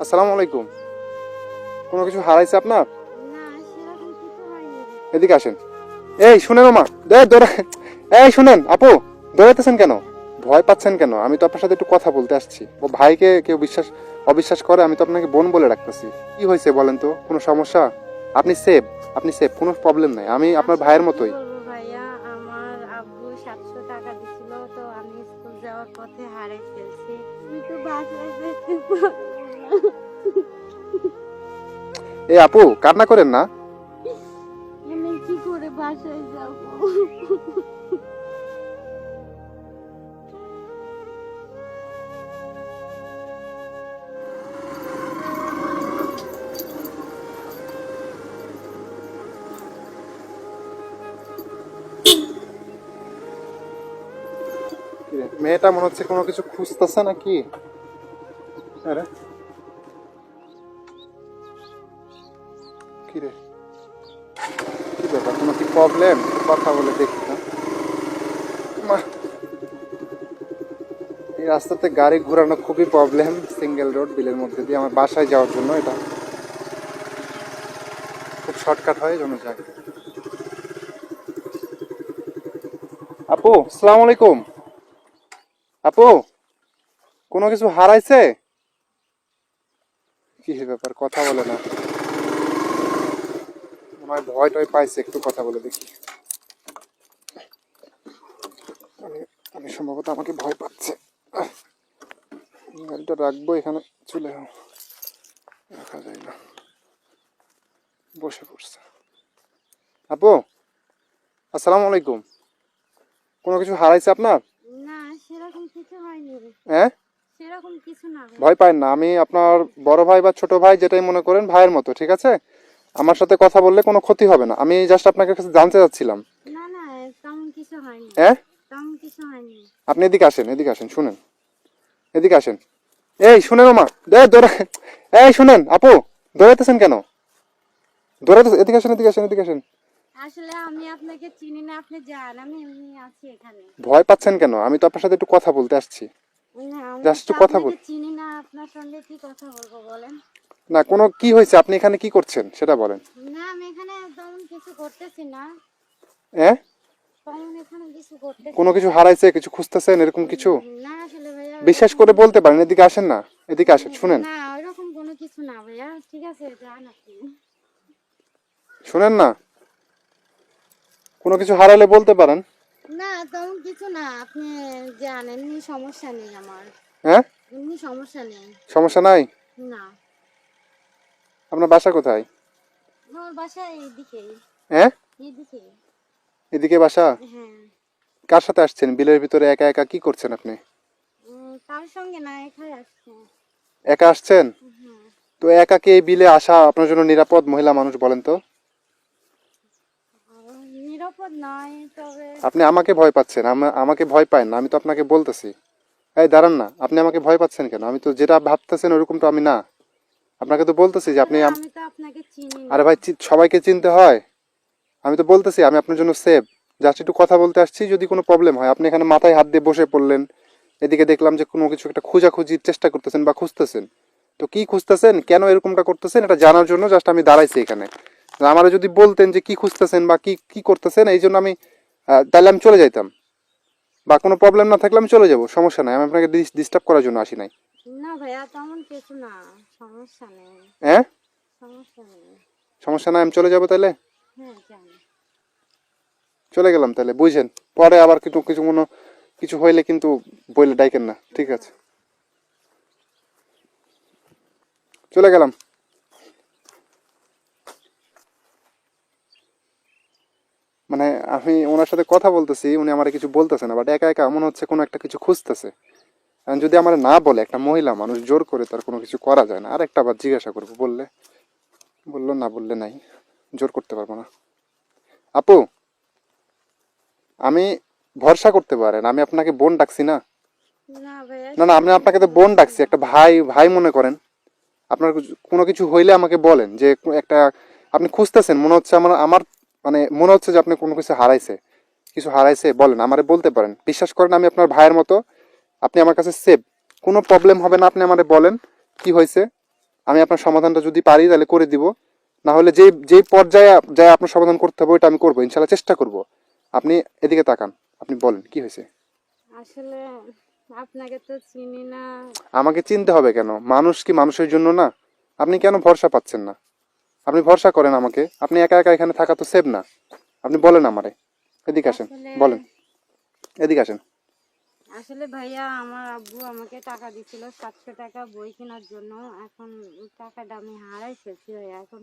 আসসালামু আলাইকুম। কোনো কিছু হারাইছে আপনার? না, সেরকম কিছু হয়নি। এদিকে আসেন। এই শুনেন ওমা, দৌড়া। এই শুনেন আপু, দৌড়াইতেছেন কেন? ভয় পাচ্ছেন কেন? আমি তো আপনার সাথে একটু কথা বলতে আসছি। ও ভাইকে কেউ অবিশ্বাস করে? আমি তো আপনাকে বোন বলে রাখতেছি। কি হয়েছে বলেন তো? কোনো সমস্যা? আপনি সেফ, আপনি সেফ, কোনো প্রবলেম নাই। আমি আপনার আসলে ভাইয়ের কি মতোই। বলবো ভাইয়া, আমার আব্বু 700 টাকা দিছিল, তো আমি স্কুল যাওয়ার পথে হারিয়ে ফেলছি। আমি তো বাসায় যেতে পারবো না। এই আপু, কান্না করেন না। আমি কি করে বাসায় যাব? কিরে, মেয়েটা মনে হচ্ছে কোনো কিছু খুঁজতেছে নাকি? আরে কিরে, কি ব্যাপার? কোনো কি প্রবলেম? কথা বলে দেখি না। মা, এই রাস্তাতে গাড়ি ঘোরানো খুবই প্রবলেম। সিঙ্গেল রোড বিলের মধ্যে দিয়ে আমার বাসায় যাওয়ার জন্য এটা খুব শর্টকাট হয়, জন্য যাই। আপু, আসসালামু আলাইকুম। আপু, কোনো কিছু হারাইছে? কি ব্যাপার, কথা বলে না? মনে হয় ভয় টয় পাইছে, একটু কথা বলে দেখি। আমি আমি সম্ভবত আমাকে ভয় পাচ্ছে। গাড়িটা রাখবো এখানে, চলে যাও, রাখা যায় না, বসে পড়ছে। আপু, আসসালামু আলাইকুম। কোনো কিছু হারাইছে আপনার? না, সেরকম কিছু হয়নি। হ্যাঁ, সেরকম কিছু না ভাই। ভয় পায় না। আমি আপনার বড় ভাই বা ছোট ভাই, যেটাই মনে করেন, ভাইয়ের মতো, ঠিক আছে? আমার সাথে কথা বললে কোনো ক্ষতি হবে না। আমি জাস্ট আপনার কাছে জানতে চাচ্ছিলাম। না না, তেমন কিছু হয়নি। হ্যাঁ, তেমন কিছু হয়নি। আপনি এদিকে আসেন, এদিকে আসেন, শুনেন, এদিকে আসেন। এই শুনেন ওমা, দৌড়া। এই শুনেন আপু, দৌড়াইতেছেন কেন? দৌড়াইতে, এদিকে আসেন, এদিকে আসেন, এদিকে আসেন। আসলে আমি আপনাকে চিনি না, আপনি যান, আমি এমনি আছি এখানে। ভয় পাচ্ছেন কেন? আমি তো আপনার সাথে একটু কথা বলতে আসছি। না, আমি জাস্ট তো একটু কথা বল। আপনাকে চিনি না, আপনার সঙ্গে কি কথা বলবো বলেন? না, কোনো কি হয়েছে? আপনি এখানে কি করছেন সেটা বলেন। না, আমি এখানে তেমন কিছু করতেছি না। হ্যাঁ, তেমন এখানে কিছু করতেছি কোনো না। কিছু হারাইছে, কিছু খুঁজতেছেন, এরকম কিছু? না আসলে ভাইয়া, বিশ্বাস ওরকম করে বলতে পারেন। এদিকে আসেন না, এদিকে আসেন, শুনেন। না, ওরকম কোনো কিছু না ভাইয়া। ঠিক আছে, যান আপনি। শুনেন না, কোনো কিছু হারাইলে বলতে পারেন। না, তেমন কিছু না, আপনি যান, এমনি সমস্যা নেই আমার। হ্যাঁ, এমনি সমস্যা নেই। সমস্যা নাই। না, আপনার বাসা কোথায়? আমার বাসা এইদিকেই। হ্যাঁ, এইদিকেই। এদিকে বাসা। হ্যাঁ। কার সাথে আসছেন? বিলের ভিতরে একা একা কি করছেন আপনি? কার সঙ্গে না, একাই আসছে। একা আসছেন? হ্যাঁ। তো একা কি এই বিলে আসা আপনার জন্য নিরাপদ? মহিলা মানুষ, বলেন তো। নিরাপদ নয়, তবে আপনি আমাকে ভয় পাচ্ছেন, আমাকে ভয় পায় না, আমি তো আপনাকে বলতেছি। এই দাঁড়ান না, আপনি আমাকে ভয় পাচ্ছেন কেন? আমি তো যেটা ভাবতেছেন ওরকম তো আমি না। আপনাকে তো বলতেছি যে আপনি আসলে আমি তো আপনাকে চিনি না। আরে ভাই, সবাইকে চিনতে হয়। আমি তো বলতেছি আমি আপনার জন্য সেভ। জাস্ট একটু কথা বলতে আসছি, যদি কোনো প্রবলেম হয়। আপনি এখানে মাথায় হাত দিয়ে বসে পড়লেন। এদিকে দেখলাম যে কোনো কিছু একটা খোঁজাখুঁজির চেষ্টা করতেছেন বা খুঁজতেছেন। তো কি খুঁজতেছেন, কেন এরকমটা করতেছেন, এটা জানার জন্য জাস্ট আমি দাঁড়াইছি এখানে। আমারে যদি বলতেন যে কি খুঁজতেছেন বা কি কি করতেছেন, এই জন্য আমি তাহলে আমি চলে যাইতাম। বা কোনো প্রবলেম না থাকলে আমি চলে যাবো, সমস্যা নাই। আমি আপনাকে ডিস্টার্ব করার জন্য আসি নাই। না ভাইয়া, তেমন কিছু না। সমস্যা নেই। হ্যাঁ, সমস্যা নেই। সমস্যা নাই, আমি চলে যাবো তাহলে। হ্যাঁ, যান। চলে গেলাম তাহলে, বুঝছেন? পরে আবার কিছু কিছু কোনো কিছু হইলে কিন্তু বইলে ডাইকেন না, ঠিক আছে? চলে গেলাম। মানে আমি ওনার সাথে কথা বলতেছি, উনি আমার কিছু বলতেছে না, বাট একা একা মনে হচ্ছে কোনো একটা কিছু খুঁজতেছে। এখন যদি আমার না বলে, একটা মহিলা মানুষ, জোর করে তার কোনো কিছু করা যায় না। আর একটা বার জিজ্ঞাসা করবো, বললে বললো, না বললে নাই, জোর করতে পারবো না। আপু, আমি ভরসা করতে পারেন, আমি আপনাকে বোন ডাকছি না। না ভাইয়া, না না, আমি সেরকম আপনাকে তো কোনো বোন কিছু ডাকছি, না। একটা ভাই ভাই মনে করেন। আপনার কোনো কিছু হইলে আমাকে বলেন যে একটা আপনি খুঁজতেছেন, মনে হচ্ছে আমার আমার মানে মনে হচ্ছে যে আপনি কোনো কিছু হারাইছে, কিছু হারাইছে, বলেন, আমারে বলতে পারেন। বিশ্বাস করেন, আমি আপনার ভাইয়ের মতো। আপনি আমার কাছে সেভ, কোনো প্রবলেম হবে না। আপনি আমারে বলেন কি হয়েছে, আমি আপনার সমাধানটা যদি পারি তাহলে করে দিব, না হলে যেই যেই পর্যায়ে যায় আপনার সমাধান করতে হবে ওইটা আমি করবো, ইনশাল্লাহ চেষ্টা করব। আপনি এদিকে তাকান, আপনি বলেন কি হয়েছে। আসলে আপনাকে তো চিনি না। আমাকে চিনতে হবে কেন? মানুষ কি মানুষের জন্য না? আপনি কেন ভরসা পাচ্ছেন না? আপনি ভরসা করেন আমাকে, আপনি একা একা এখানে থাকা তো সেভ না। আপনি বলেন আমারে, এদিকে আসেন, আসলে বলেন, এদিকে আসেন। আসলে ভাইয়া আমার আব্বু আমাকে টাকা দিছিল 700 টাকা বই কেনার জন্য। এখন টাকাটা আমি হারাই ফেলছি ভাইয়া। এখন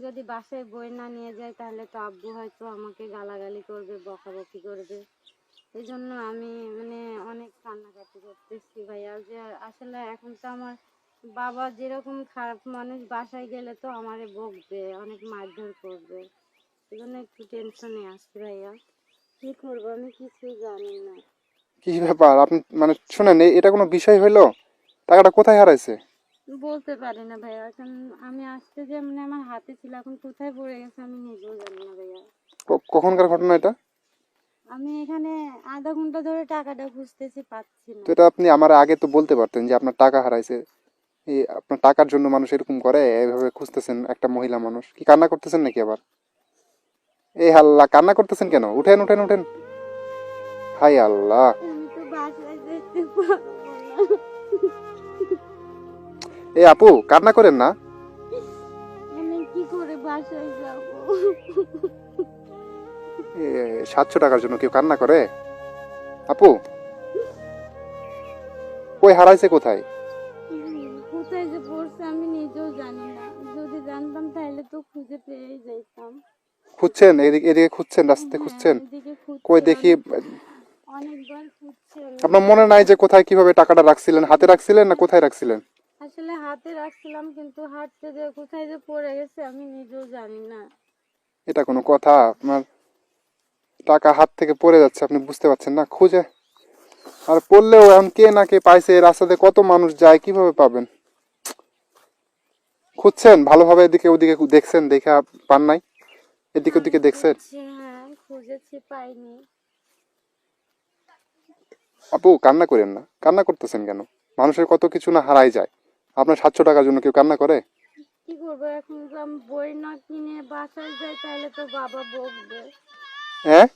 যদি বাসায় বই না নিয়ে যাই তাহলে তো আব্বু হয়তো আমাকে গালাগালি করবে, বকাবকি করবে। এই জন্য আমি মানে অনেক কান্নাকাটি করতেছি ভাইয়া, যে আসলে এখন তো আমার বাবা যেরকম খারাপ মানুষ, বাসায় গেলে তো আমারে বকবে, অনেক মারধর করবে। এই জন্য একটু টেনশনে আসছি ভাইয়া, কি করবো আমি কিছুই জানি না। কি ব্যাপার আপনি, মানে শুনেন, এটা কোনো বিষয় হইলো? টাকাটা কোথায় হারাইছে? বলতে পারি না ভাইয়া, এখন আমি আসতে যে মানে আমার হাতে ছিল, এখন কোথায় পড়ে গেছে আমি নিজেও জানি না ভাইয়া। কখনকার ঘটনা এটা? আমি এখানে আধা ঘন্টা ধরে টাকাটা খুঁজতেছি, পাচ্ছি না। তো এটা আপনি আমার আগে তো বলতে পারতেন যে আপনার টাকা হারাইছে। এই আপনার টাকার জন্য মানুষ এরকম করে, এইভাবে খুঁজতেছেন একটা মহিলা মানুষ। কি কান্না করতেছেন নাকি আবার? এই আল্লাহ, কান্না করতেছেন কেন? উঠেন উঠেন উঠেন। হাই আল্লাহ। আমি তো বাসায় যেতে পারবো না। এই আপু, কান্না করেন না। আমি কি করে বাসায় যাব? 700 টাকার জন্য কেউ কান্না করে? আপু, কই হারাইছে কোথায়? কোথায় যে পড়ছে আমি নিজেও জানি না। যদি জানতাম তাহলে তো খুঁজে পেয়েই যাইতাম। খুঁজছেন? এদিকে এদিকে খুঁজছেন, রাস্তাতে হ্যাঁ, খুঁজছেন? এদিকে কই খুঁজছি, দেখি। অনেকবার খুঁজছি আমি। আপনার মনে নাই যে কোথায় কিভাবে টাকাটা রাখছিলেন? হাতে রাখছিলেন না কোথায় রাখছিলেন? আসলে হাতে রাখছিলাম, কিন্তু হাতে যে কোথায় যে পড়ে গেছে আমি নিজেও জানি না। এটা কোনো কথা? আপনার টাকা হাত থেকে পড়ে যাচ্ছে, আপনি বুঝতে পারছেন না? খুঁজে আর পড়লেও এখন কে না কে পাইছে, রাস্তাতে কত মানুষ যায়, কিভাবে পাবেন? খুঁজছেন ভালোভাবে, এদিকে ওদিকে দেখছেন, দেখা পান নাই? এদিকে আমি ওদিকে দেখছেন? খুঁজছি, হ্যাঁ খুঁজেছি, পাইনি। আপু, কান্না করেন না। কান্না করতেছেন কেন? মানুষের কত কিছু না হারাই যায়, আপনার 700 টাকার জন্য কেউ কান্না করে? কি করবো এখন, তো আমি বই না কিনে বাসায় যাই তাহলে তো বাবা বকবে। হ্যাঁ,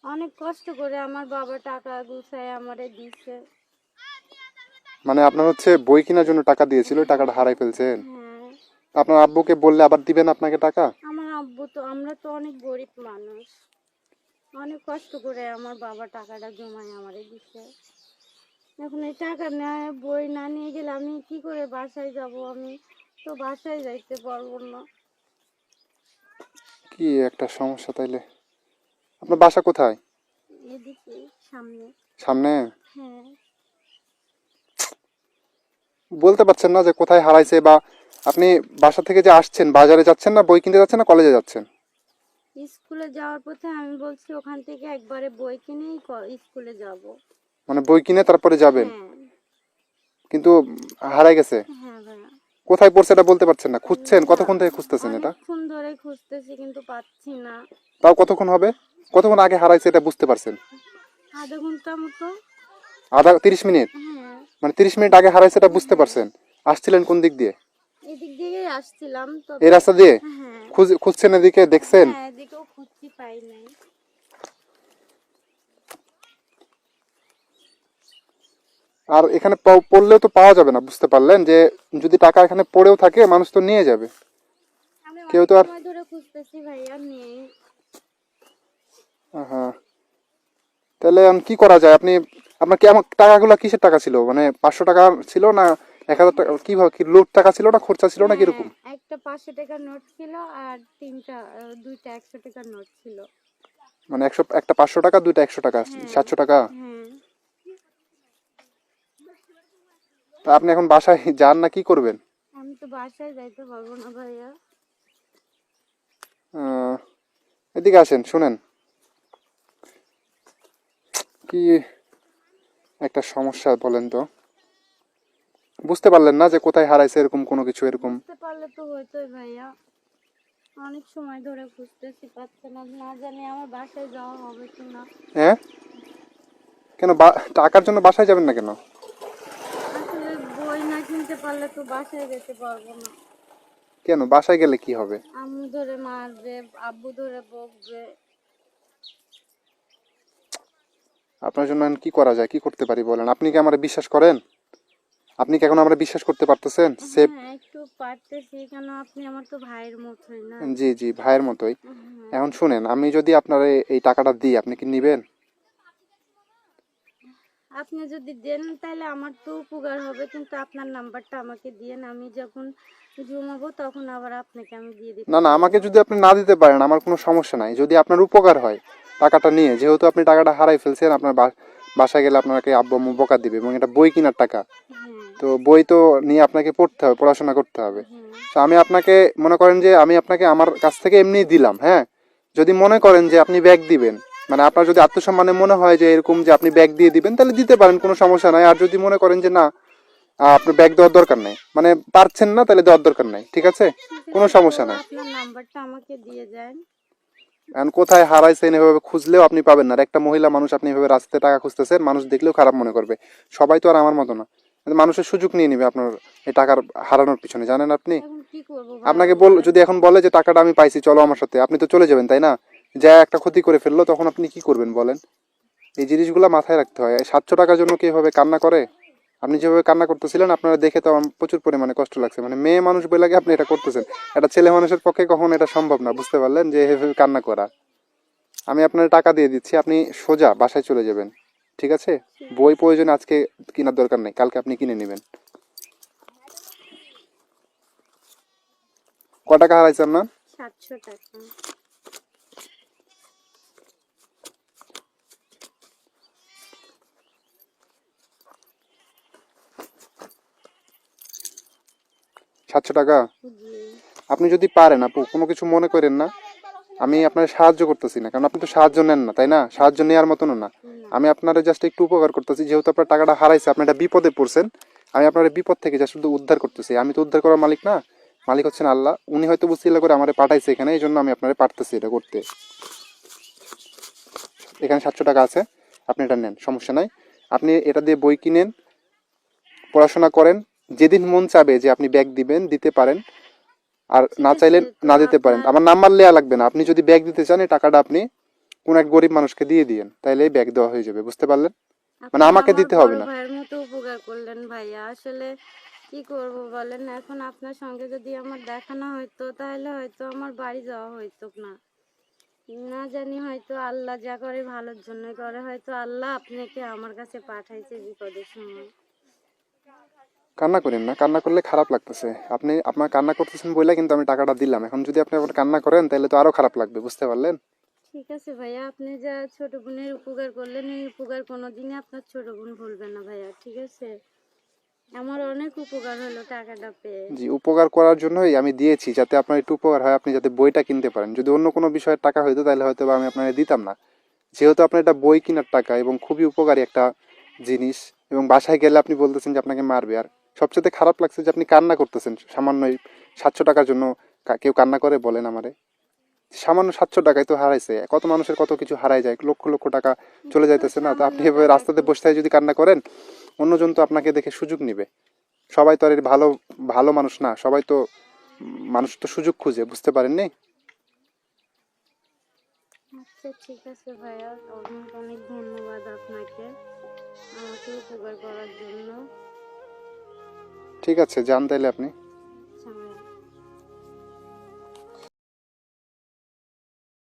অনেক কষ্ট করে আমার বাবা টাকা গুছায় আমারে দিছে। মানে আপনার হচ্ছে বই কেনার জন্য টাকা দিয়েছিল, ওই টাকাটা হারাই ফেলছেন? হ্যাঁ, আপনার আব্বুকে বললে আবার দিবেন আপনাকে টাকা? আমার আব্বু তো, আমরা তো অনেক গরিব মানুষ, অনেক কষ্ট করে আমার বাবা টাকাটা জমায় আমারে দিছে। এখন এই টাকা নেয় বই না নিয়ে গেলে আমি কি করে বাসায় যাব? আমি তো বাসায় যাইতে পারবো না। কি একটা সমস্যা তাইলে। আপনার বাসা কোথায়? এদিকে সামনে। সামনে? হ্যাঁ, বলতে পারছেন না যে কোথায় হারাইছে? বা আপনি বাসা থেকে যে আসছেন, বাজারে যাচ্ছেন না বই কিনতে যাচ্ছেন, না কলেজে যাচ্ছেন? স্কুলে যাওয়ার পথে আমি বলছি ওখান থেকে একবারে বই কিনেই স্কুলে যাব। মানে বই কিনে তারপরে যাবেন, হ্যাঁ, কিন্তু হারাই গেছে। হ্যাঁ ভাইয়া। কোথায় পড়ছে এটা বলতে পারছেন না? খুঁজছেন? কতক্ষণ থেকে খুঁজতেছেন এটা? অনেকক্ষণ ধরে খুঁজতেছি কিন্তু পাচ্ছি না। তাও কতক্ষণ হবে? কতক্ষণ আগে হারাইছে এটা বুঝতে পারছেন? আধা ঘন্টা মতো। আধা 30 মিনিট? হ্যাঁ, মানে 30 মিনিট আগে হারাইছে এটা বুঝতে পারছেন? আসছিলেন কোন দিক দিয়ে? এদিক দিয়েই আসছিলাম এই তবে। রাস্তা দিয়ে? হ্যাঁ, খুঁজছেন এদিকে, দেখছেন? হ্যাঁ এদিকেও খুঁজছি, পাই নাই। আর এখানে পড়লেও তো পাওয়া যাবে না, বুঝতে পারলেন? যে যদি টাকা এখানে পড়েও থাকে মানুষ তো নিয়ে যাবে। আমি কেউ অনেক তো আর, সময় ধরে খুঁজতেছি ভাইয়া, নেই। হ্যাঁ, তাহলে এখন কি করা যায়? আপনি, আপনার কি আমার টাকাগুলো কিসের টাকা ছিল? মানে 500 টাকা ছিল না 1000 টাকা? কিভাবে, কি লুট টাকা ছিল না খরচা ছিল না হ্যাঁ, কিরকম? একটা 500 টাকার নোট ছিল আর দুইটা 100 টাকার নোট ছিল। মানে একটা 500 টাকা, দুইটা 100 টাকা, হ্যাঁ, 700 টাকা। হ্যাঁ। তা আপনি এখন বাসায় যান না কি করবেন? আমি তো বাসায় যাইতে পারবো না ভাইয়া। আহ, এদিকে আসেন, শুনেন। কি একটা সমস্যা বলেন তো? বুঝতে পারলেন না যে কোথায় হারাইছে এরকম কোনো কিছু এরকম? বুঝতে পারলে তো হইতোই ভাইয়া, অনেক সময় ধরে খুঁজতেছি, পাচ্ছে না। না জানি আমার বাসায় যাওয়া হবে কিনা। হ্যাঁ, কেন টাকার জন্য বাসায় যাবেন না কেন? আসলে বই না কিনতে পারলে তো বাসায় যেতে পারবো না। কেন, বাসায় গেলে কি হবে? আম্মু ধরে মারবে, আব্বু ধরে বকবে। আপনার জন্য এখন কি করা যায়, কি করতে পারি বলেন? আপনি কি আমার বিশ্বাস করেন? আপনি কি এখন আমরা বিশ্বাস করতে পারতেছেন? সেফ। হ্যাঁ একটু পারতেছি, কেন আপনি আমার তো ভাইয়ের মতোই না। জি জি, ভাইয়ের মতোই। হ্যাঁ এখন শুনেন, আমি যদি আপনার এই টাকাটা দিই, আপনি কি নিবেন? আপনি যদি দেন তাহলে আমার তো উপকার হবে, কিন্তু আপনার নাম্বারটা আমাকে দিয়েন, আমি যখন জমাবো তখন আবার আপনাকে আমি দিয়ে দিতে না না, পারবো। আমাকে যদি আপনি না দিতে পারেন আমার কোনো সমস্যা নাই, যদি আপনার উপকার হয় টাকাটা নিয়ে, যেহেতু আপনি টাকাটা হারাই ফেলছেন, আপনার বাসায় গেলে আপনাকে আব্বু আম্মু বকা দিবে, এবং এটা বই কেনার টাকা। হ্যাঁ তো বই তো নিয়ে আপনাকে পড়তে হবে, পড়াশোনা করতে হবে। হ্যাঁ তো আমি আপনাকে, মনে করেন যে আমি আপনাকে আমার কাছ থেকে এমনি দিলাম, হ্যাঁ। যদি মনে করেন যে আপনি ব্যাগ দিবেন, মানে আপনার যদি আত্মসম্মানে মনে হয় যে এরকম যে আপনি ব্যাগ দিয়ে দিবেন, তাহলে দিতে পারেন, কোনো সমস্যা নাই। আর যদি মনে করেন যে না, আপনার ব্যাগ দেওয়ার দরকার নাই, মানে পারছেন না, তাহলে দেওয়ার দরকার নাই, ঠিক আছে? ঠিক কোনো আছে, তো সমস্যা নাই। আপনার নাম্বারটা আমাকে দিয়ে দেন। এখন কোথায় হারাইছেন এভাবে খুঁজলেও আপনি পাবেন না। আর একটা মহিলা মানুষ, আপনি এভাবে রাস্তায় টাকা খুঁজতেছেন, মানুষ দেখলেও খারাপ মনে করবে। সবাই তো আর আমার মতো না, কিন্তু মানুষের সুযোগ নিয়ে নিবে আপনার এই টাকার হারানোর পিছনে, জানেন আপনি? এখন কি করবো ভাইয়া আপনাকে বলেন? যদি এখন বলে যে টাকাটা আমি পাইছি, চলো আমার সাথে, আপনি তো চলে যাবেন, তাই না? যা একটা ক্ষতি করে ফেললো, তখন আপনি কি করবেন বলেন? এই জিনিসগুলো মাথায় রাখতে হয়। 700 টাকার জন্য কি এভাবে কান্না করে? আপনি যেভাবে কান্না করতেছিলেন, আপনারা দেখে তো আমার প্রচুর পরিমাণে কষ্ট লাগছে। মানে মেয়ে মানুষ বলে আপনি এটা করতেছেন, একটা ছেলে মানুষের পক্ষে কখনো এটা সম্ভব না, বুঝতে পারলেন, যে এভাবে কান্না করা। আমি আপনার টাকা দিয়ে দিচ্ছি, আপনি সোজা বাসায় চলে যাবেন, ঠিক আছে? ঠিক বই আছে। প্রয়োজন আজকে কেনার দরকার নেই, কালকে আপনি কিনে নেবেন। ক টাকা হারাইছে আপনার? 700 টাকা। সাতশো টাকা? জি। আপনি যদি পারেন, আপু কোনো কিছু মনে করেন না, আমি আপনার সাহায্য করতেছি না, কারণ আপনি তো সাহায্য নেন না, তাই না? সাহায্য নেওয়ার মতনও না। না। আমি আপনার জাস্ট একটু উপকার করতেছি, যেহেতু আপনার টাকাটা হারাইছে, আপনি একটা বিপদে পড়ছেন। আমি আপনার বিপদ থেকে জাস্ট শুধু উদ্ধার করতেছি। আমি তো উদ্ধার করার মালিক না, মালিক হচ্ছেন আল্লাহ। উনি হয়তো বুঝতে করে আমারে পাঠাইছে এখানে, এই জন্য আমি আপনারে পারতেছি এটা করতে। এখানে 700 টাকা আছে, আপনি এটা নেন, সমস্যা নাই। আপনি এটা দিয়ে বই কিনেন, পড়াশোনা করেন। যেদিন মন চাবে যে আপনি ব্যাগ দিবেন, দিতে পারেন। আর ঠিক না চাইলে আছে, তো না দিতে পারেন, আপনার আমার নাম্বার লেয়া লাগবে না। আপনি যদি ব্যাগ দিতে চান, এই টাকাটা আপনি কোন এক গরিব মানুষকে দিয়ে দিয়েন, তাইলে এই ব্যাগ দেওয়া হয়ে যাবে, বুঝতে পারলেন? মানে আপনি আমাকে আমার দিতে হবে বড় না। ভাইয়ের মতো উপকার করলেন ভাইয়া। আসলে কি করব বলেন, এখন আপনার সঙ্গে যদি আমার দেখা না হইতো তাহলে হয়তো আমার বাড়ি যাওয়া হইতো না। না জানি হয়তো আল্লাহ যা করে ভালোর জন্য করে, হয়তো আল্লাহ আপনাকে আমার কাছে পাঠাইছে বিপদের সময়। কান্না করেন না, কান্না করলে খারাপ লাগতেছে। আপনি আপনার কান্না করতেছেন বলে কিন্তু আমি টাকাটা দিলাম। এখন যদি আপনি আবার কান্না করেন, তাহলে তো আরো খারাপ লাগবে, বুঝতে পারলেন? ঠিক আছে ভাইয়া, আপনি যা ছোট বোনের উপকার করলেন, এই উপকার কোনোদিনই আপনার ছোট বোন ভুলবে না ভাইয়া, ঠিক আছে? আমার অনেক উপকার হলো টাকাটা পেয়ে। জি, উপকার করার জন্যই আমি দিয়েছি, যাতে আপনার একটু উপকার হয়, আপনি যাতে বইটা কিনতে পারেন। যদি অন্য কোনো বিষয়ের টাকা হইতো, তাহলে হয়তো বা আমি আপনাকে দিতাম না। যেহেতু আপনার এটা বই কেনার টাকা এবং খুবই উপকারী একটা জিনিস, এবং বাসায় গেলে আপনি বলতেছেন যে আপনাকে মারবে। আর সবচেয়ে খারাপ লাগছে যে আপনি কান্না করতেছেন সামান্য এই 700 টাকার জন্য। কেউ কান্না করে বলেন আমারে? সামান্য 700 টাকায় তো হারাইছে, কত মানুষের কত কিছু হারাই যায়, লক্ষ লক্ষ টাকা চলে তো যাইতেছে না। তো সামান্য আপনি এভাবে টাকা রাস্তাতে কি? বসে থেকে যদি কান্না করেন, অন্যজন তো আপনাকে দেখে সুযোগ নিবে। সবাই তো আর এর ভালো ভালো মানুষ না, সবাই তো মানুষ তো সুযোগ খুঁজে, বুঝতে পারেননি? আচ্ছা ঠিক আছে ভাইয়া, অনেক অনেক ধন্যবাদ আপনাকে আমাকে উপকার করার জন্য। ঠিক আছে, যান তাইলে আপনি।